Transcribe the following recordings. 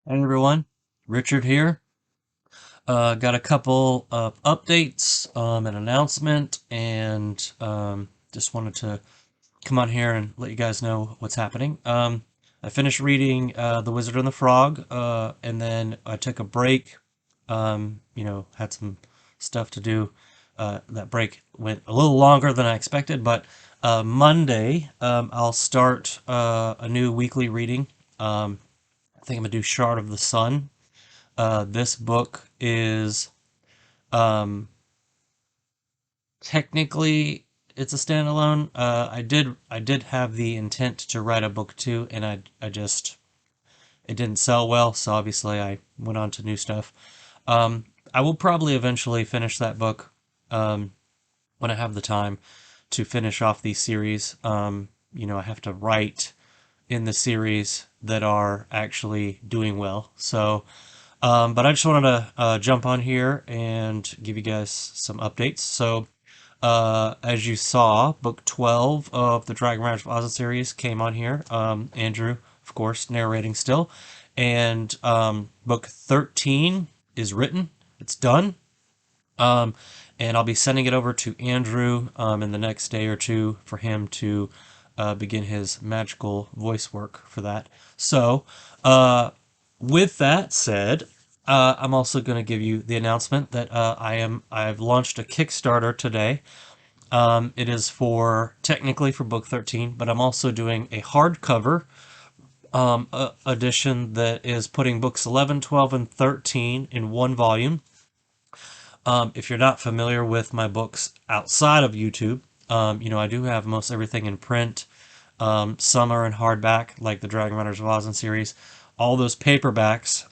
Hey everyone, Richard here. Got a couple of updates, an announcement, and just wanted to come on here and let you guys know what's happening. I finished reading The Wizard and the Frog, and then I took a break. Had some stuff to do. That break went a little longer than I expected, but Monday I'll start a new weekly reading. I think I'm gonna do Shard of the Sun. This book is um, technically it's a standalone. I did have the intent to write a book too, and I just it didn't sell well, so obviously I went on to new stuff. Um, I will probably eventually finish that book um, when I have the time to finish off these series. I have to write in the series that are actually doing well. But I just wanted to jump on here and give you guys some updates. As you saw, book 12 of the Dragon Riders of Oz series came on here. Andrew, of course, narrating still. And book 13 is written. It's done. Um, and I'll be sending it over to Andrew in the next day or two for him to begin his magical voice work for that. So, uh, with that said, I'm also going to give you the announcement that I've launched a Kickstarter today. It is for technically for book 13, but I'm also doing a hardcover edition that is putting books 11, 12, and 13 in one volume. If you're not familiar with my books outside of YouTube, I do have most everything in print. Some are in hardback, like the Dragon Riders of Oz series. All those paperbacks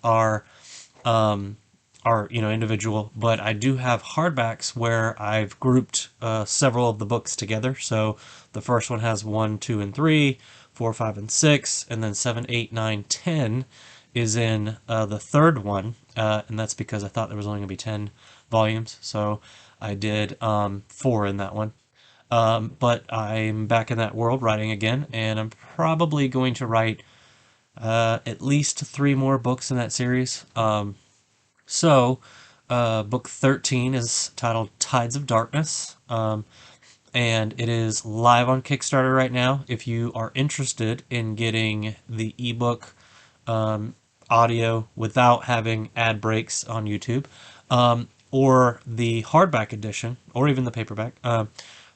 um, are individual, but I do have hardbacks where I've grouped several of the books together. So the first one has 1, 2, and 3, 4, 5, and 6, and then 7, 8, 9, 10 is in the third one, and that's because I thought there was only going to be 10 volumes, so I did 4 in that one. But I'm back in that world writing again, and I'm probably going to write at least 3 more books in that series. Book 13 is titled Tides of Darkness, and it is live on Kickstarter right now. If you are interested in getting the ebook audio without having ad breaks on YouTube, or the hardback edition, or even the paperback,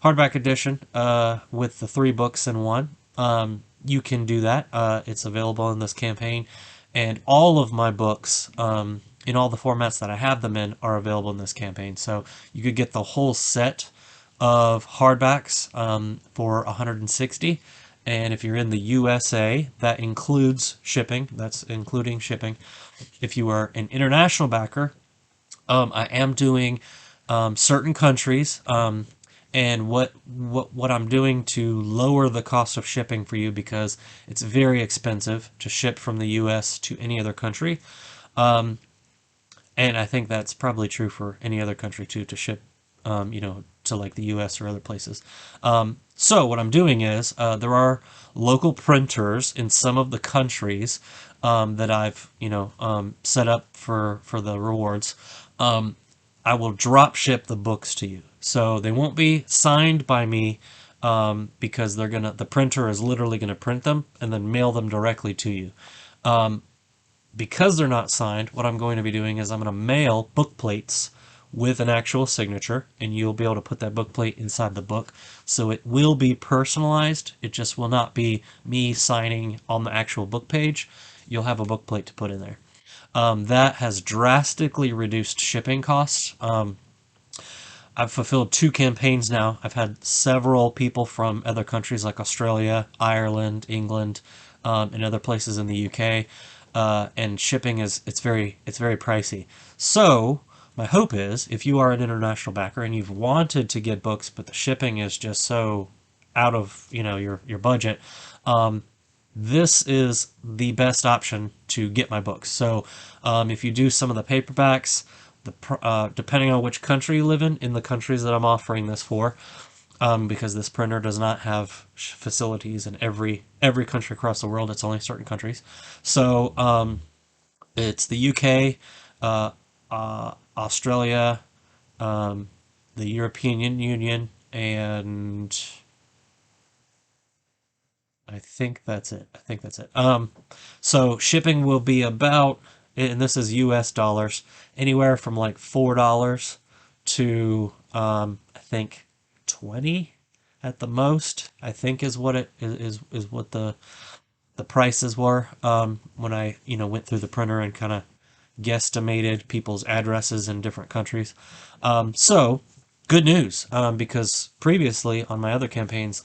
hardback edition with the 3 books in one, you can do that. It's available in this campaign, and all of my books, in all the formats that I have them in, are available in this campaign. So you could get the whole set of hardbacks for 160. And if you're in the USA, that includes shipping. That's including shipping. If you are an international backer, I am doing certain countries, and what I'm doing to lower the cost of shipping for you, because it's very expensive to ship from the U.S. to any other country, and I think that's probably true for any other country too, to ship, to like the U.S. or other places. So what I'm doing is there are local printers in some of the countries that I've set up for the rewards. I will drop ship the books to you, so they won't be signed by me, because the printer is literally gonna print them and then mail them directly to you. Because they're not signed, what I'm going to be doing is I'm going to mail book plates with an actual signature, and you'll be able to put that book plate inside the book. So it will be personalized. It just will not be me signing on the actual book page. You'll have a book plate to put in there. That has drastically reduced shipping costs. I've fulfilled 2 campaigns now. I've had several people from other countries like Australia, Ireland, England, and other places in the UK. And shipping it's very pricey. So my hope is, if you are an international backer and you've wanted to get books, but the shipping is just so out of your budget, this is the best option to get my books. So if you do some of the paperbacks, depending on which country you live in the countries that I'm offering this for, because this printer does not have facilities in every country across the world. It's only certain countries. So It's the UK, Australia, the European Union, and I think that's it. I think that's it. So shipping will be about, and this is U.S. dollars, anywhere from like $4 to I think 20 at the most. I think is what it is what the prices were when I went through the printer and kind of guesstimated people's addresses in different countries. So good news, because previously on my other campaigns,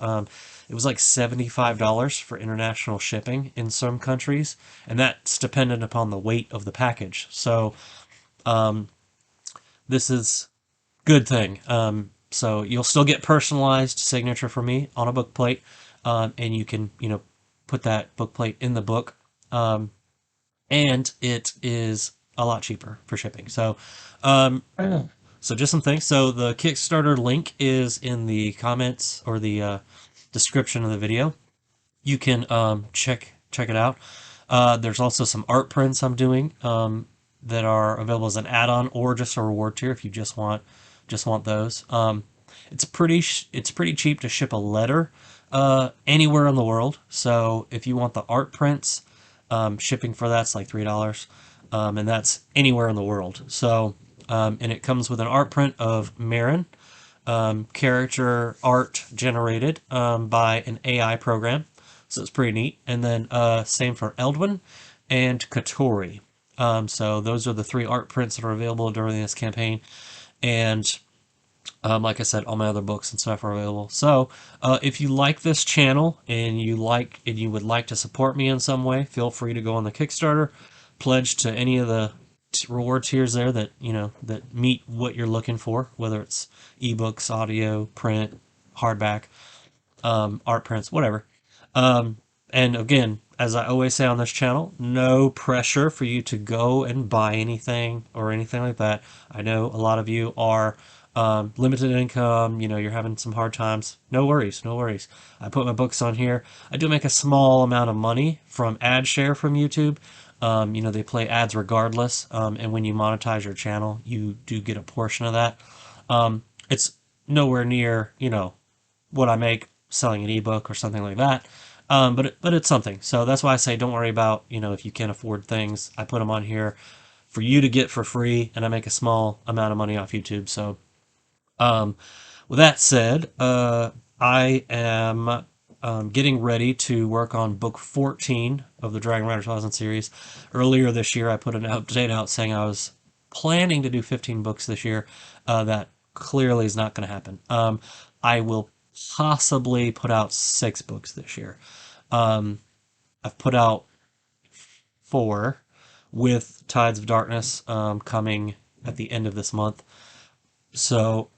it was like $75 for international shipping in some countries, and that's dependent upon the weight of the package. So this is good thing. So you'll still get personalized signature from me on a book plate, and you can put that book plate in the book. And it is a lot cheaper for shipping. So, so just some things. So the Kickstarter link is in the comments or the description of the video. You can check it out. There's also some art prints I'm doing that are available as an add-on or just a reward tier if you just want those. It's pretty cheap to ship a letter anywhere in the world. So if you want the art prints, shipping for that's like $3, and that's anywhere in the world. So and it comes with an art print of Marin, character art generated by an AI program. So it's pretty neat. And then same for Eldwin and Katori. So those are the three art prints that are available during this campaign. And like I said, all my other books and stuff are available. So, if you like this channel and you would like to support me in some way, feel free to go on the Kickstarter, pledge to any of the reward tiers there that that meet what you're looking for, whether it's ebooks, audio, print, hardback, art prints, whatever. Um, and again, as I always say on this channel, no pressure for you to go and buy anything or anything like that. I know a lot of you are limited income, you're having some hard times. No worries, no worries. I put my books on here. I do make a small amount of money from ad share from YouTube. They play ads regardless, and when you monetize your channel, you do get a portion of that. It's nowhere near, what I make selling an ebook or something like that. But it's something. So that's why I say don't worry about if you can't afford things. I put them on here for you to get for free, and I make a small amount of money off YouTube. So um, with that said, I am getting ready to work on book 14 of the Dragon Rider 2000 series. Earlier this year, I put an update out saying I was planning to do 15 books this year. That clearly is not going to happen. I will possibly put out 6 books this year. I've put out 4 with Tides of Darkness coming at the end of this month. So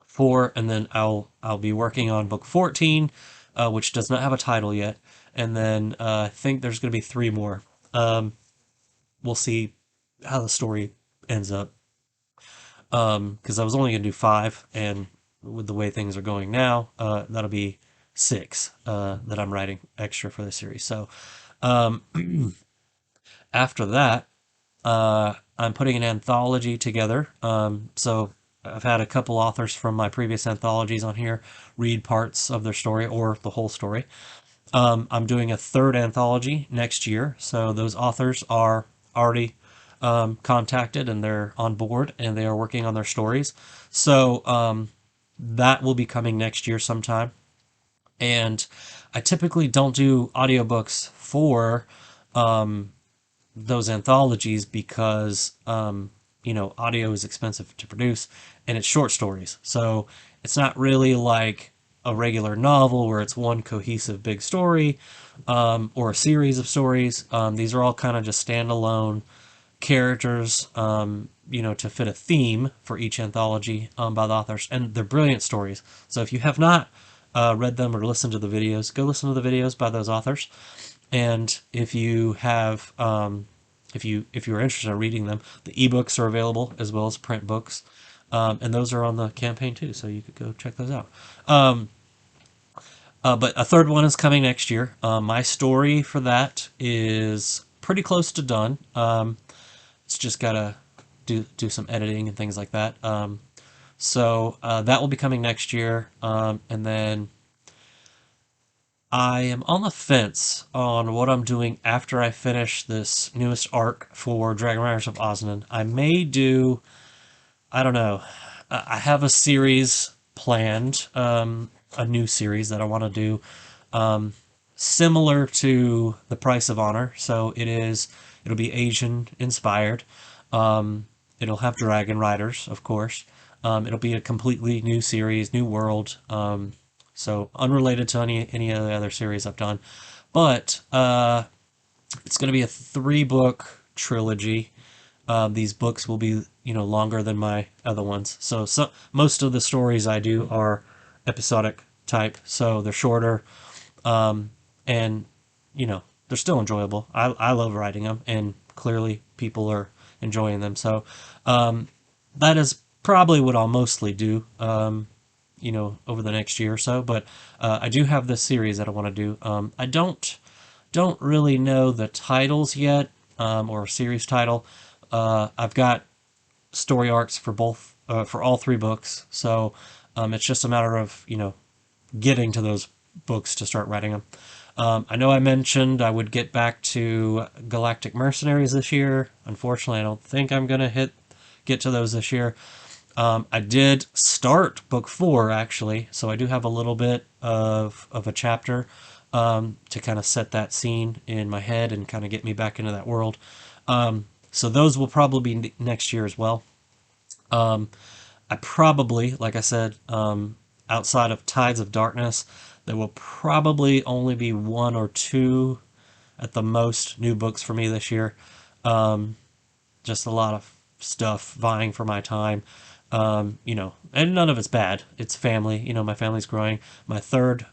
4, and then I'll be working on book 14, which does not have a title yet, and then I think there's going to be 3 more. We'll see how the story ends up, because I was only going to do 5, and with the way things are going now, that'll be 6 that I'm writing extra for the series. So um, after that, I'm putting an anthology together. So I've had a couple authors from my previous anthologies on here read parts of their story or the whole story. I'm doing a third anthology next year, so those authors are already contacted and they're on board and they are working on their stories. So that will be coming next year sometime. And I typically don't do audiobooks for those anthologies because audio is expensive to produce and it's short stories, so it's not really like a regular novel where it's one cohesive big story, or a series of stories. These are all kind of just standalone characters, to fit a theme for each anthology, by the authors, and they're brilliant stories. So if you have not read them or listened to the videos, go listen to the videos by those authors. And if you have, if you are interested in reading them, the ebooks are available as well as print books, and those are on the campaign too. So you could go check those out. But a third one is coming next year. My story for that is pretty close to done. It's just gotta do some editing and things like that. So that will be coming next year, and then I am on the fence on what I'm doing after I finish this newest arc for Dragon Riders of Osnan. I may do, I don't know. I have a series planned, a new series that I want to do, similar to The Price of Honor. So it'll be Asian inspired. It'll have Dragon Riders, of course. It'll be a completely new series, new world. So unrelated to any of the other series I've done, but it's going to be a 3 book trilogy. These books will be, longer than my other ones. So most of the stories I do are episodic type, so they're shorter, and they're still enjoyable. I love writing them, and clearly people are enjoying them. So that is probably what I'll mostly do. Over the next year or so. But I do have this series that I want to do. I don't really know the titles yet, or series title. I've got story arcs for both, for all 3 books. So it's just a matter of getting to those books to start writing them. I know I mentioned I would get back to Galactic Mercenaries this year. Unfortunately, I don't think I'm gonna get to those this year. I did start book 4 actually, so I do have a little bit of a chapter, to kind of set that scene in my head and kind of get me back into that world. So those will probably be next year as well. I probably, like I said, outside of Tides of Darkness, there will probably only be 1 or 2 at the most new books for me this year. Just a lot of stuff vying for my time. And none of it's bad. It's family. My family's growing. My third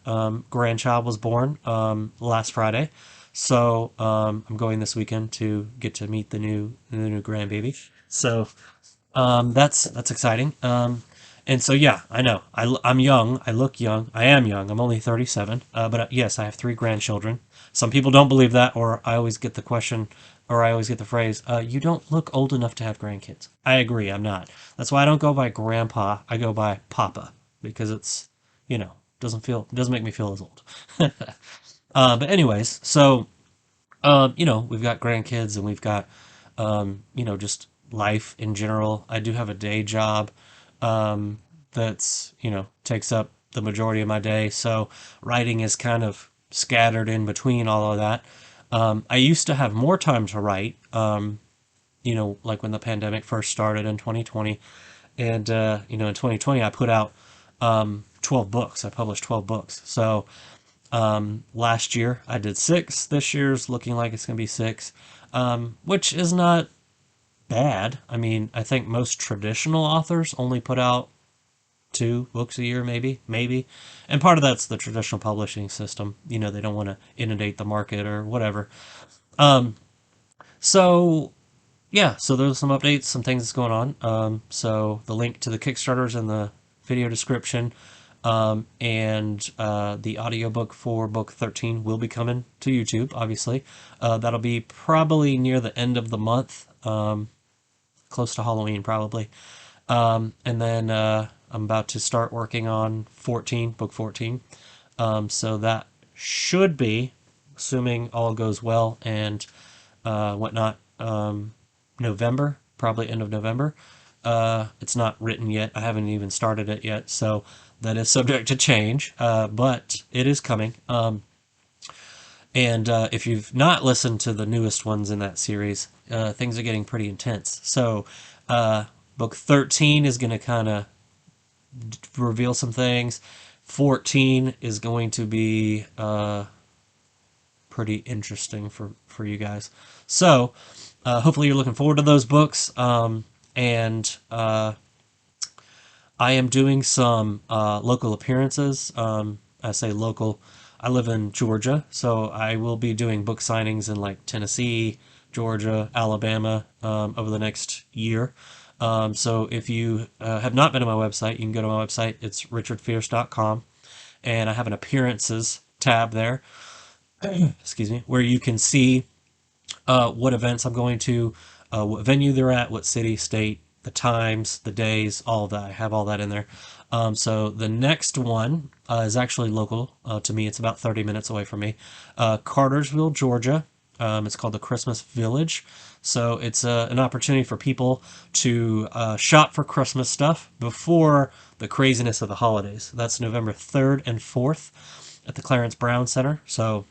grandchild was born last Friday, so I'm going this weekend to get to meet the new grandbaby. So that's exciting. And so yeah, I know I'm young. I look young. I am young. I'm only 37. But yes, I have 3 grandchildren. Some people don't believe that, or I always get the question, or I always get the phrase, "You don't look old enough to have grandkids." I agree. I'm not. That's why I don't go by grandpa. I go by papa, because it's doesn't make me feel as old. But anyways, so we've got grandkids, and we've got, just life in general. I do have a day job, that's, takes up the majority of my day. So writing is kind of scattered in between all of that. I used to have more time to write, like when the pandemic first started in 2020. And, in 2020, I put out 12 books. I published 12 books. So last year I did 6. This year's looking like it's going to be 6, which is not bad. I mean, I think most traditional authors only put out 2 books a year, maybe. And part of that's the traditional publishing system. They don't want to inundate the market or whatever. So yeah, so there's some updates, some things that's going on. So the link to the Kickstarter is in the video description. And the audiobook for book 13 will be coming to YouTube, obviously. That'll be probably near the end of the month, close to Halloween, probably. And then I'm about to start working on book 14. So that should be, assuming all goes well and whatnot, November, probably end of November. It's not written yet. I haven't even started it yet, so that is subject to change, but it is coming. And if you've not listened to the newest ones in that series, things are getting pretty intense. So book 13 is going to kind of reveal some things. 14 is going to be pretty interesting for you guys. So hopefully you're looking forward to those books. And I am doing some local appearances. I say local. I live in Georgia, so I will be doing book signings in like Tennessee, Georgia, Alabama, over the next year. So if you have not been to my website, you can go to my website. It's richardfierce.com, and I have an appearances tab there, excuse me, where you can see what events I'm going to, what venue they're at, what city, state, the times, the days, all of that. I have all that in there. So the next one is actually local to me. It's about 30 minutes away from me. Cartersville, Georgia. It's called the Christmas Village. So it's an opportunity for people to shop for Christmas stuff before the craziness of the holidays. That's November 3rd and 4th at the Clarence Brown Center. So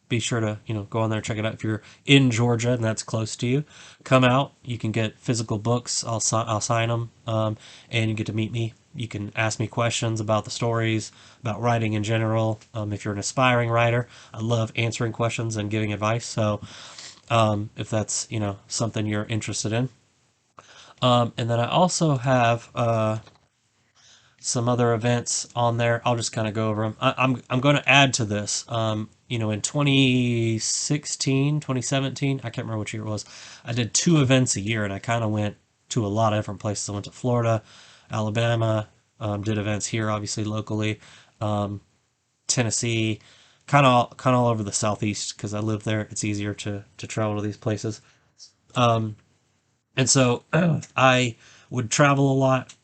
be sure to go on there and check it out if you're in Georgia and that's close to you. Come out. You can get physical books. I'll sign them, and you get to meet me. You can ask me questions about the stories, about writing in general. If you're an aspiring writer, I love answering questions and giving advice. So if that's something you're interested in, and then I also have some other events on there. I'll just kind of go over them. I'm going to add to this. In 2016, 2017, I can't remember which year it was. I did 2 events a year, and I kind of went to a lot of different places. I went to Florida, Alabama, did events here, obviously locally, Tennessee, kind of all over the southeast because I live there. It's easier to travel to these places, and so I would travel a lot.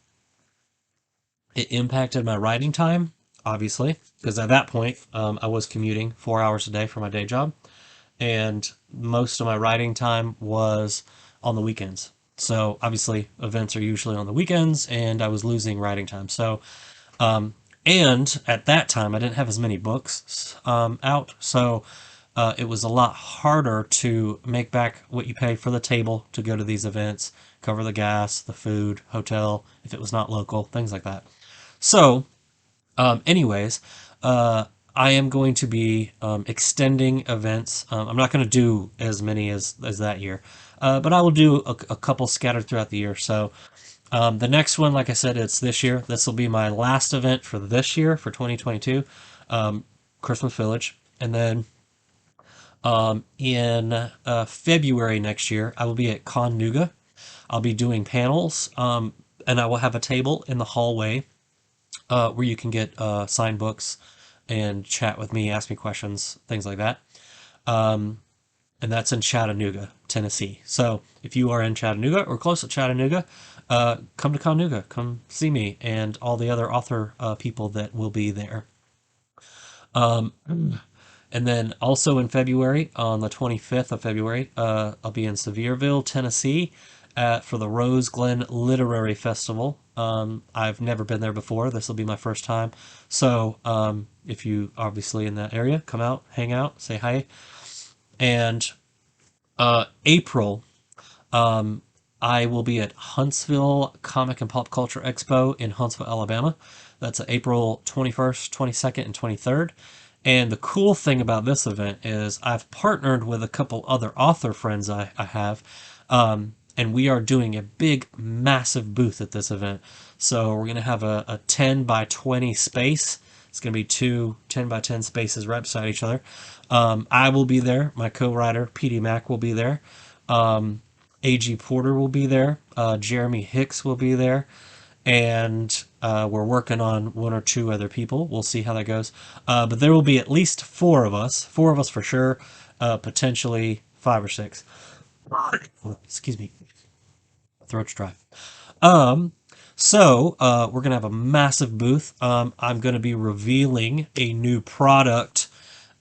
It impacted my writing time, obviously, because at that point, I was commuting 4 hours a day for my day job, and most of my writing time was on the weekends. So obviously, events are usually on the weekends, and I was losing writing time. So, and at that time, I didn't have as many books out, so it was a lot harder to make back what you pay for the table to go to these events, cover the gas, the food, hotel, if it was not local, things like that. So, anyways, I am going to be extending events. I'm not going to do as many as that year, but I will do a couple scattered throughout the year. So, the next one, like I said, it's this year. This will be my last event for this year for 2022, Christmas Village, and then in February next year, I will be at Con Nuga. I'll be doing panels, and I will have a table in the hallway where you can get signed books and chat with me, ask me questions, things like that. And that's in Chattanooga, Tennessee. So if you are in Chattanooga or close to Chattanooga, come to Chattanooga, come see me and all the other author people that will be there. And then also in February, on the 25th of February, I'll be in Sevierville, Tennessee, for the Rose Glen Literary Festival. I've never been there before. This will be my first time. So if you obviously in that area, come out, hang out, say hi. And April, I will be at Huntsville Comic and Pop Culture Expo in Huntsville, Alabama. That's April 21st, 22nd, and 23rd. And the cool thing about this event is I've partnered with a couple other author friends I have, and we are doing a big, massive booth at this event. So we're going to have a 10 by 20 space. It's going to be two 10 by 10 spaces right beside each other. I will be there. My co-writer, PD Mack, will be there. A.G. Porter will be there. Jeremy Hicks will be there. And we're working on one or two other people. We'll see how that goes. But there will be at least four of us for sure, potentially five or six. Excuse me, throat's dry. Um, so we're gonna have a massive booth. I'm gonna be revealing a new product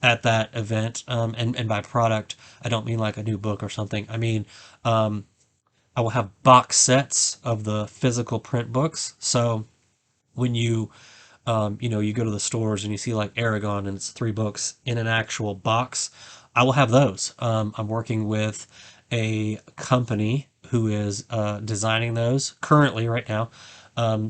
at that event. And by product, I don't mean like a new book or something. I mean, I will have box sets of the physical print books. So when you go to the stores and you see like Aragon and it's 3 books in an actual box, I will have those. I'm working with a company who is designing those currently right now.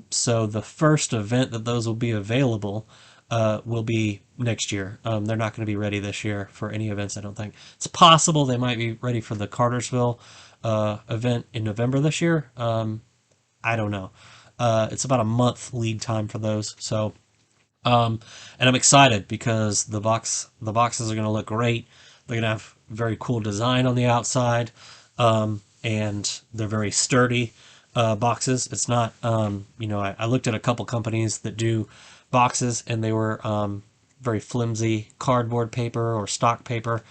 So the first event that those will be available will be next year. They're not going to be ready this year for any events, I don't think. It's possible they might be ready for the Cartersville event in November this year. I don't know. It's about a month lead time for those. So, and I'm excited because the boxes are going to look great. They're going to have very cool design on the outside, and they're very sturdy boxes. It's not, I looked at a couple companies that do boxes, and they were very flimsy cardboard paper or stock paper.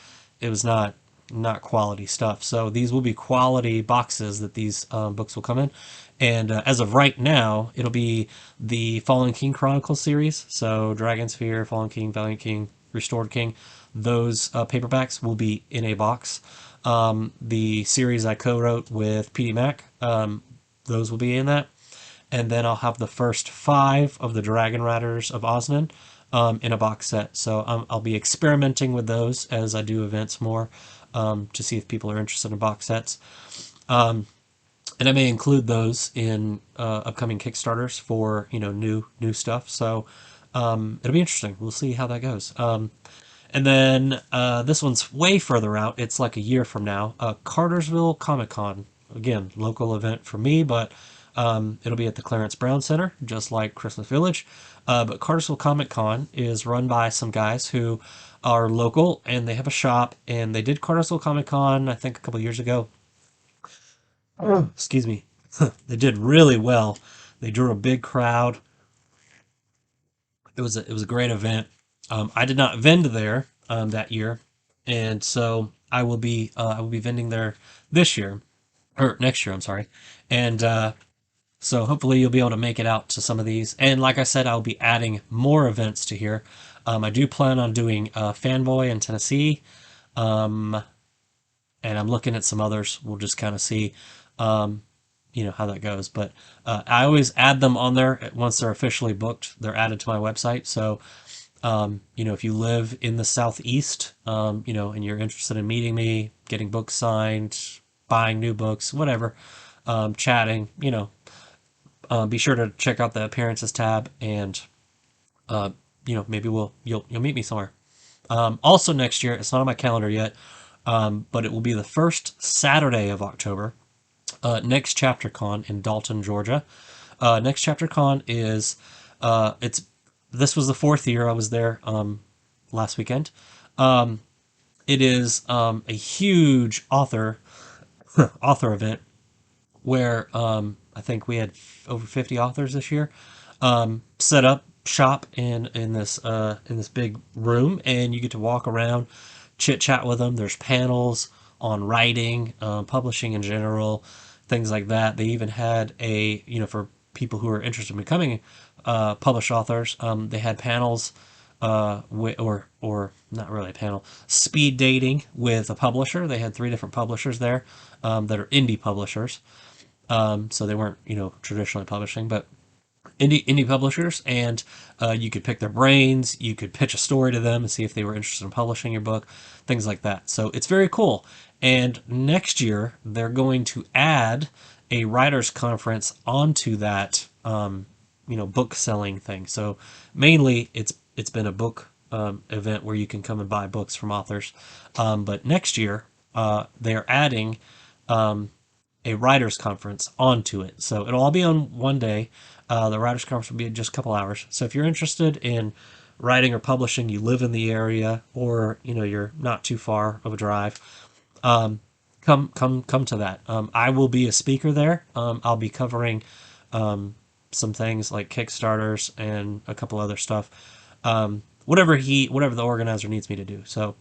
It was not not quality stuff. So these will be quality boxes that these books will come in. And as of right now, it'll be the Fallen King Chronicles series. So Dragon Sphere, Fallen King, Valiant King, Restored King. Those paperbacks will be in a box. The series I co-wrote with PD Mac, those will be in that. And then I'll have the first 5 of the Dragon Riders of Osnan in a box set. So I'll be experimenting with those as I do events more to see if people are interested in box sets. And I may include those in upcoming Kickstarters for new stuff. So it'll be interesting. We'll see how that goes. And then this one's way further out. It's like a year from now. Cartersville Comic Con. Again, local event for me, but it'll be at the Clarence Brown Center, just like Christmas Village. But Cartersville Comic Con is run by some guys who are local, and they have a shop, and they did Cartersville Comic Con, I think, a couple years ago. Excuse me. They did really well. They drew a big crowd. It was a great event. I did not vend there that year, and so I will be vending there this year or next year. I'm sorry, and so hopefully you'll be able to make it out to some of these. And like I said, I'll be adding more events to here. I do plan on doing Fanboy in Tennessee, and I'm looking at some others. We'll just kind of see, how that goes. But I always add them on there once they're officially booked. They're added to my website. So if you live in the Southeast, and you're interested in meeting me, getting books signed, buying new books, whatever, chatting, be sure to check out the appearances tab, and maybe you'll meet me somewhere. Also next year, it's not on my calendar yet, but it will be the first Saturday of October. Next Chapter Con in Dalton, Georgia. Next Chapter Con is it's this was the 4th year I was there last weekend. It is a huge author event where I think we had over 50 authors this year set up shop in this big room, and you get to walk around, chit chat with them. There's panels on writing, publishing in general, things like that. They even had for people who are interested in becoming published authors. They had panels or not really a panel, speed dating with a publisher. They had 3 different publishers there that are indie publishers. So they weren't, traditionally publishing, but indie publishers, and you could pick their brains. You could pitch a story to them and see if they were interested in publishing your book, things like that. So it's very cool. And next year they're going to add a writers conference onto that, book selling thing. So mainly it's been a book event where you can come and buy books from authors, but next year they're adding a writers conference onto it. So it'll all be on one day. The writers conference will be in just a couple hours. So if you're interested in writing or publishing, you live in the area, or you're not too far of a drive, come to that. I will be a speaker there. I'll be covering some things like Kickstarters and a couple other stuff. Whatever the organizer needs me to do. So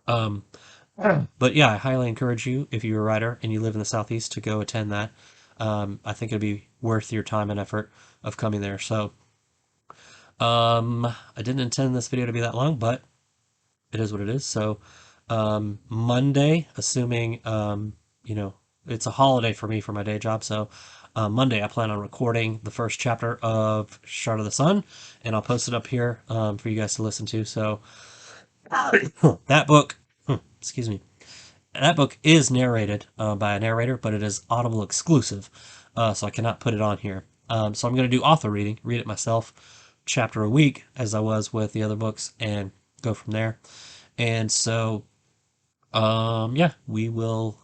but yeah, I highly encourage you, if you're a writer and you live in the Southeast, to go attend that. I think it'd be worth your time and effort of coming there. So I didn't intend this video to be that long, but it is what it is. So Monday, assuming it's a holiday for me for my day job, so Monday I plan on recording the first chapter of Shard of the Sun, and I'll post it up here for you guys to listen to. So that book, excuse me, that book is narrated by a narrator, but it is Audible exclusive, so I cannot put it on here. So I'm going to do author reading, read it myself, chapter a week, as I was with the other books, and go from there. And so, yeah, we will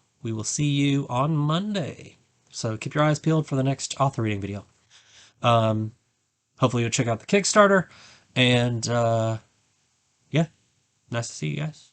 see you on Monday. So keep your eyes peeled for the next author reading video. Hopefully you'll check out the Kickstarter, and yeah, nice to see you guys.